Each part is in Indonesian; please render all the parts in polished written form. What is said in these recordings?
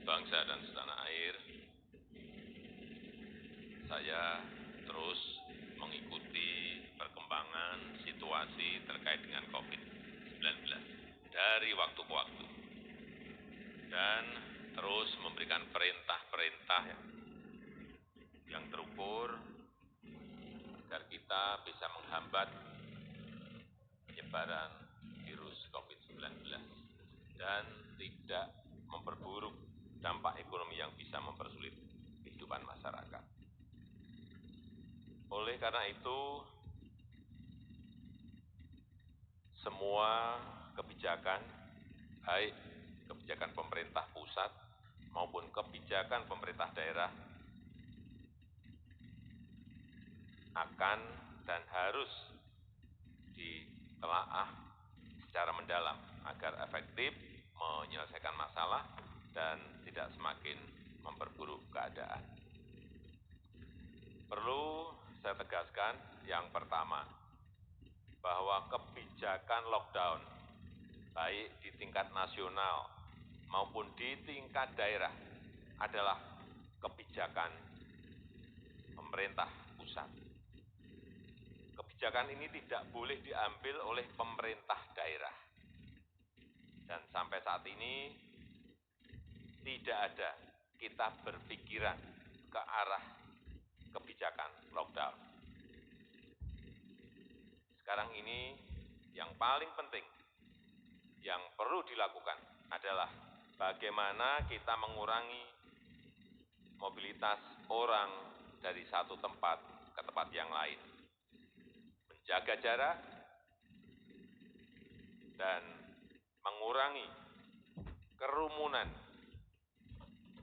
bangsa dan setanah air, saya terus mengikuti perkembangan situasi terkait dengan COVID-19 dari waktu ke waktu dan terus memberikan perintah-perintah yang terukur agar kita bisa menghambat penyebaran virus COVID-19 dan tidak memperburuk dampak ekonomi yang bisa mempersulit kehidupan masyarakat. Oleh karena itu, semua kebijakan, baik kebijakan pemerintah pusat maupun kebijakan pemerintah daerah, akan dan harus ditelaah secara mendalam agar efektif menyelesaikan masalah dan tidak semakin memperburuk keadaan. Perlu saya tegaskan yang pertama, bahwa kebijakan lockdown baik di tingkat nasional maupun di tingkat daerah adalah kebijakan pemerintah pusat. Kebijakan ini tidak boleh diambil oleh pemerintah daerah. Dan sampai saat ini tidak ada kita berpikiran ke arah kebijakan lockdown. Sekarang ini yang paling penting yang perlu dilakukan adalah bagaimana kita mengurangi mobilitas orang dari satu tempat ke tempat yang lain, menjaga jarak, dan mengurangi kerumunan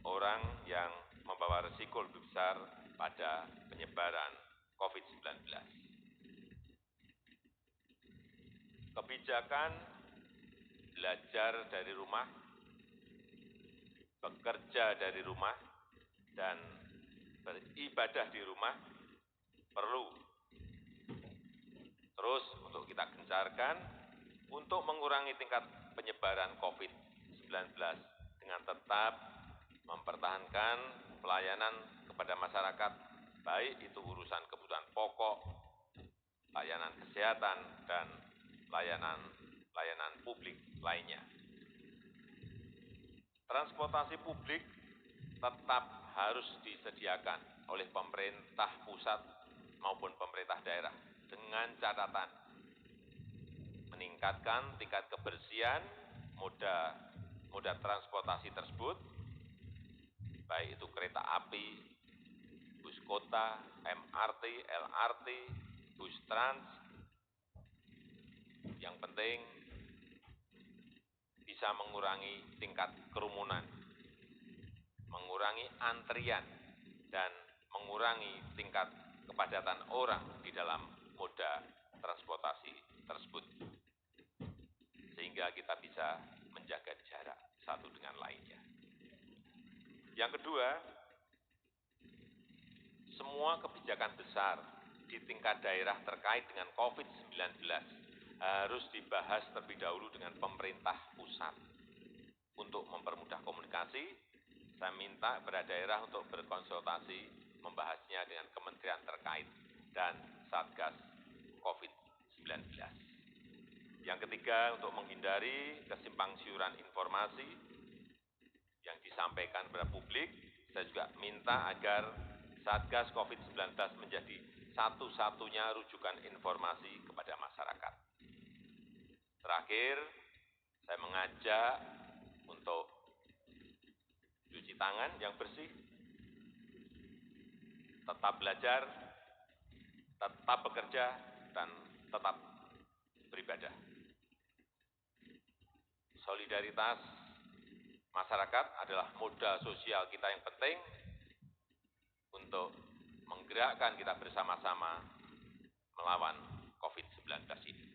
orang yang membawa risiko lebih besar pada penyebaran COVID-19. Kebijakan belajar dari rumah, bekerja dari rumah, dan beribadah di rumah perlu terus untuk kita gencarkan untuk mengurangi tingkat penyebaran COVID-19 dengan tetap mempertahankan pelayanan kepada masyarakat, baik itu urusan kebutuhan pokok, layanan kesehatan, dan layanan publik lainnya. Transportasi publik tetap harus disediakan oleh pemerintah pusat maupun pemerintah daerah dengan catatan meningkatkan tingkat kebersihan moda transportasi tersebut, baik itu kereta api, bus kota, MRT, LRT, bus trans. Yang penting bisa mengurangi tingkat kerumunan, mengurangi antrian, dan mengurangi tingkat kepadatan orang di dalam moda transportasi tersebut, sehingga kita bisa menjaga jarak satu dengan lainnya. Yang kedua, semua kebijakan besar di tingkat daerah terkait dengan COVID-19 harus dibahas terlebih dahulu dengan pemerintah pusat. Untuk mempermudah komunikasi, saya minta kepada daerah untuk berkonsultasi membahasnya dengan kementerian terkait dan Satgas COVID-19. Yang ketiga, untuk menghindari kesimpang siuran informasi yang disampaikan kepada publik, saya juga minta agar Satgas COVID-19 menjadi satu-satunya rujukan informasi kepada masyarakat. Terakhir, saya mengajak untuk cuci tangan yang bersih, tetap belajar, tetap bekerja, dan tetap beribadah. Solidaritas masyarakat adalah modal sosial kita yang penting untuk menggerakkan kita bersama-sama melawan COVID-19 ini.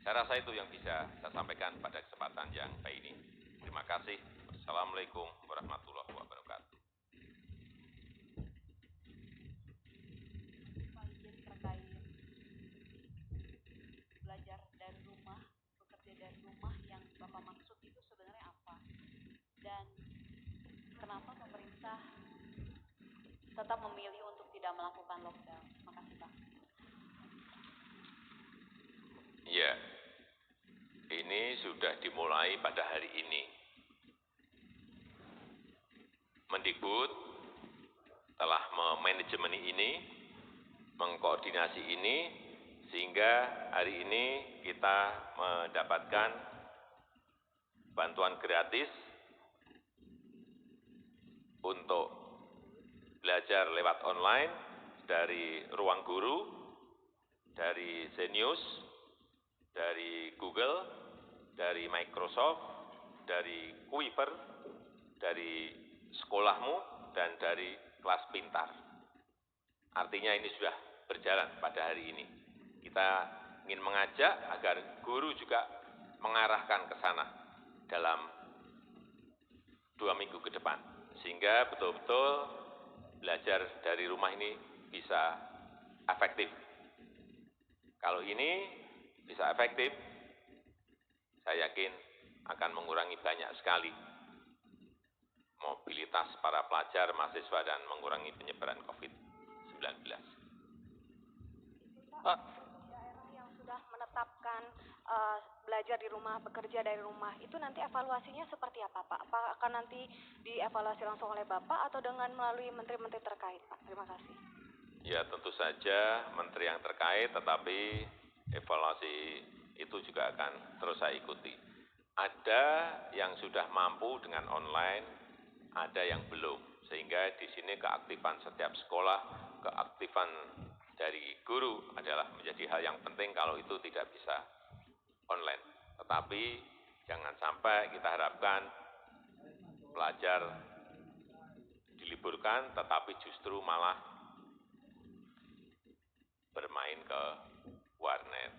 Saya rasa itu yang bisa saya sampaikan pada kesempatan yang baik ini. Terima kasih. Wassalamualaikum warahmatullahi wabarakatuh. Pak izin terkait belajar dari rumah, bekerja dari rumah yang Bapak maksud itu sebenarnya apa? Dan kenapa tetap memilih untuk tidak melakukan lockdown? Terima kasih, Pak. Ya, ini sudah dimulai pada hari ini. Mendikbud telah memanajemen ini, mengkoordinasi ini, sehingga hari ini kita mendapatkan bantuan gratis untuk belajar lewat online dari Ruang Guru, dari Zenius, dari Google, dari Microsoft, dari Quiver, dari sekolahmu, dan dari kelas pintar. Artinya ini sudah berjalan pada hari ini. Kita ingin mengajak agar guru juga mengarahkan ke sana dalam 2 minggu ke depan. Sehingga betul-betul belajar dari rumah ini bisa efektif. Kalau ini bisa efektif, saya yakin akan mengurangi banyak sekali mobilitas para pelajar, mahasiswa, dan mengurangi penyebaran COVID-19. Pak, daerah yang sudah menetapkan belajar di rumah, bekerja dari rumah, itu nanti evaluasinya seperti apa, Pak? Apa akan nanti dievaluasi langsung oleh Bapak atau dengan melalui menteri-menteri terkait, Pak? Terima kasih. Ya, tentu saja menteri yang terkait, tetapi evaluasi itu juga akan terus saya ikuti. Ada yang sudah mampu dengan online, ada yang belum. Sehingga di sini keaktifan setiap sekolah, keaktifan dari guru adalah menjadi hal yang penting kalau itu tidak bisa online. Tetapi jangan sampai kita harapkan pelajar diliburkan, tetapi justru malah bermain ke warnet,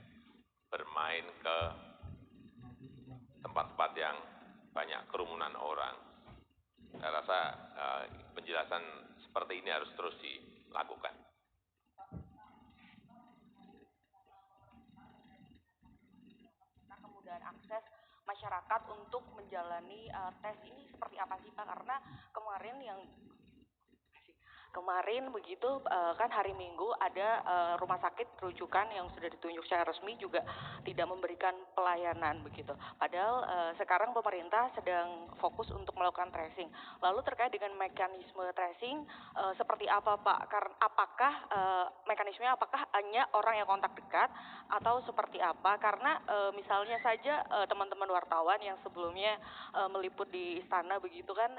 bermain ke tempat-tempat yang banyak kerumunan orang. Saya rasa penjelasan seperti ini harus terus dilakukan. Kemudahan akses masyarakat untuk menjalani tes ini seperti apa sih, Pak? Karena kemarin begitu kan hari Minggu ada rumah sakit rujukan yang sudah ditunjuk secara resmi juga tidak memberikan pelayanan begitu. Padahal sekarang pemerintah sedang fokus untuk melakukan tracing. Lalu terkait dengan mekanisme tracing seperti apa, Pak? Karena apakah mekanismenya apakah hanya orang yang kontak dekat atau seperti apa? Karena misalnya saja teman-teman wartawan yang sebelumnya meliput di istana begitu kan,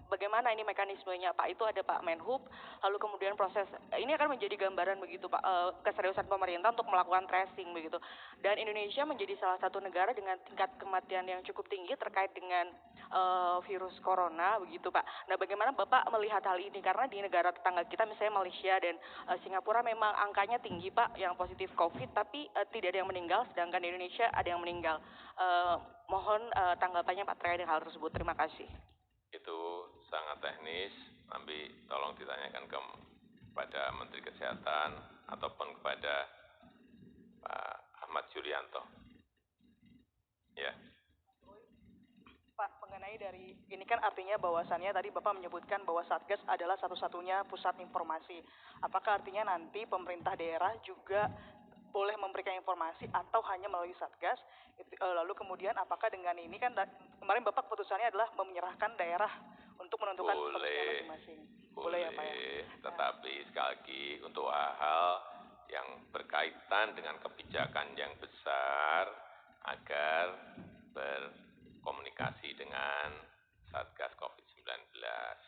bagaimana ini mekanismenya, Pak? Itu ada Pak Menhub, lalu kemudian proses ini akan menjadi gambaran begitu, Pak, keseriusan pemerintah untuk melakukan tracing begitu. Dan Indonesia menjadi salah satu negara dengan tingkat kematian yang cukup tinggi terkait dengan virus corona begitu, Pak. Nah, bagaimana Bapak melihat hal ini? Karena di negara tetangga kita misalnya Malaysia dan Singapura memang angkanya tinggi, Pak, yang positif COVID, tapi tidak ada yang meninggal, sedangkan di Indonesia ada yang meninggal. Mohon tanggapannya Pak terkait dengan hal tersebut. Terima kasih. Itu sangat teknis, tapi tolong ditanyakan kepada Menteri Kesehatan ataupun kepada Pak Ahmad Yuryanto. Ya. Pak, mengenai dari ini kan artinya bahwasannya tadi Bapak menyebutkan bahwa Satgas adalah satu-satunya pusat informasi. Apakah artinya nanti pemerintah daerah juga boleh memberikan informasi atau hanya melalui Satgas? Lalu kemudian apakah dengan ini kan kemarin Bapak keputusannya adalah menyerahkan daerah untuk menentukan keputusannya masing-masing. Boleh ya, Pak ya? Tetapi sekali lagi untuk hal-hal yang berkaitan dengan kebijakan yang besar agar berkomunikasi dengan Satgas COVID-19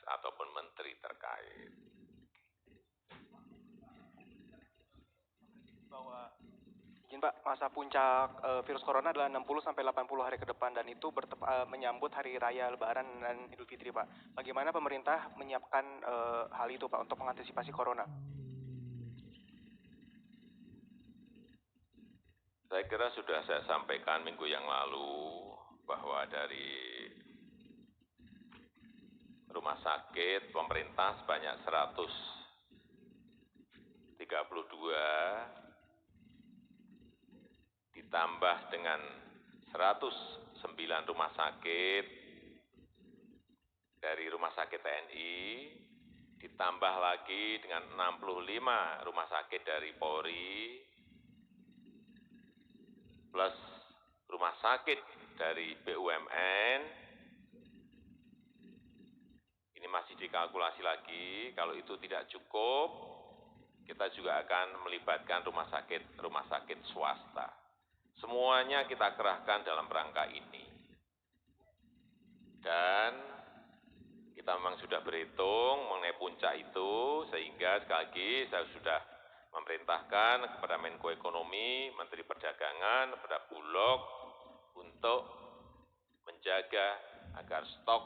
ataupun menteri terkait. Bahwa izin Pak, masa puncak virus corona adalah 60-80 hari ke depan dan itu menyambut hari raya Lebaran dan Idul Fitri, Pak. Bagaimana pemerintah menyiapkan hal itu, Pak, untuk mengantisipasi corona? Saya kira sudah saya sampaikan minggu yang lalu bahwa dari rumah sakit pemerintah sebanyak 132 ditambah dengan 109 rumah sakit dari rumah sakit TNI ditambah lagi dengan 65 rumah sakit dari Polri, plus rumah sakit dari BUMN, ini masih dikalkulasi lagi. Kalau itu tidak cukup, kita juga akan melibatkan rumah sakit swasta. Semuanya kita kerahkan dalam rangka ini. Dan kita memang sudah berhitung mengenai puncak itu, sehingga sekali lagi saya sudah memerintahkan kepada Menko Ekonomi, Menteri Perdagangan, kepada Bulog untuk menjaga agar stok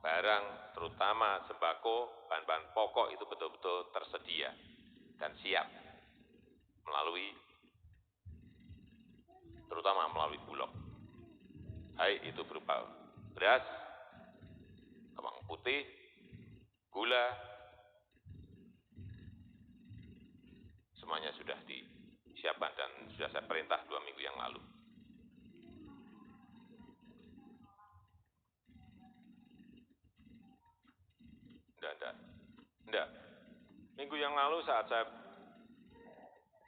barang, terutama sembako, bahan-bahan pokok itu betul-betul tersedia dan siap terutama melalui Bulog. Baik itu berupa beras, bawang putih, gula, semuanya sudah disiapkan dan sudah saya perintah 2 minggu yang lalu. Enggak. Minggu yang lalu saat saya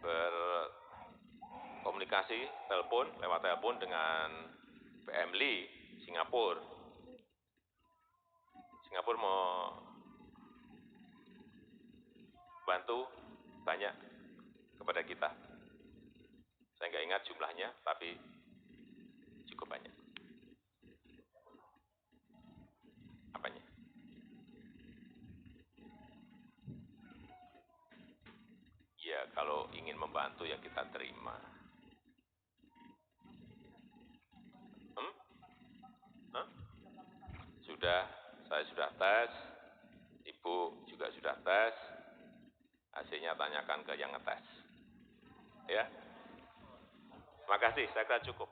berkomunikasi lewat telepon dengan PM Lee, Singapura. Singapura mau bantu banyak kepada kita. Saya nggak ingat jumlahnya, tapi cukup banyak. Apanya? Ya, kalau ingin membantu ya kita terima. Saya sudah tes, Ibu juga sudah tes, hasilnya tanyakan ke yang ngetes. Ya, terima kasih, saya kira cukup.